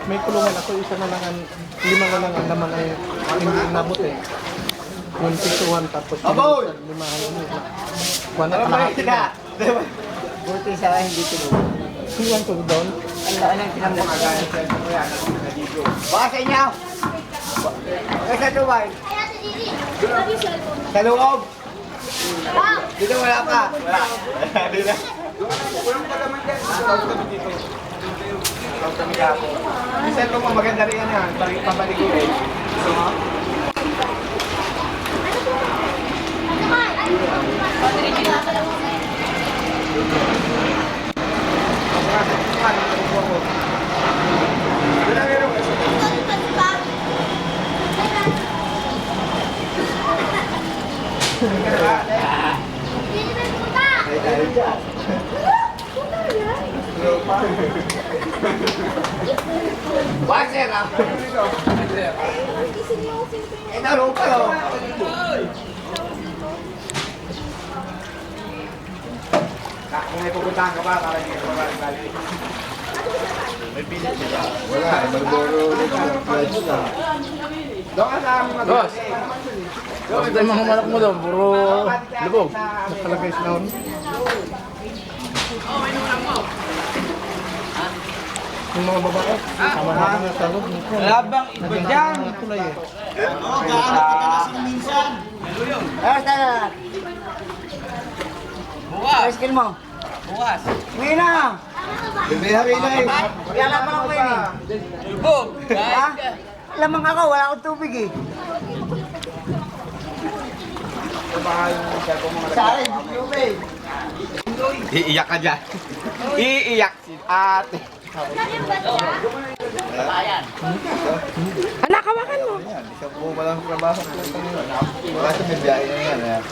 may kulungan ako, isa na lang, lima na lang ang laman ay hindi nabot eh. 21 tapos lima ano. Kuha na lahat na. Buti sa hindi tulog. Siyan ko doon. Ang laki ng pinamagalan. Baka sa inyo! Sa Dubai? Sa loob? Dito wala ka? Wala. Dito. Walang ka naman dyan. Dito. Kami kako. Minsan ko maganda rin yan. Pabaligo eh. Gusto mo? Waser ah. Ito lupa lo. Kung may pupuntahan ka ba, para hindi ka balik. May pilit sila. Wala, Marlboro. Doon ka sa amin mag-boss. Basta yung mga malak mo doon, puro lubog. Nakalagay sa noon. Yung mga babae, tama na nga sa loob. Labang iba dyan. Kulay eh. Oo, gaano kita lasing minsan. Ayos na na. Bukas. Ayos kin mo. Bukas. Ngayon na. Bibihari na eh. Kaya lamang ako yun eh. Lubog. Ha? Lamang ako, wala akong tubig eh. Sa akin, tubig. Iiyak ka dyan. Iiyak si ate. Anak, hawakan mo. Isang buong walang trabaho. Wala sa bibiyahe na yan.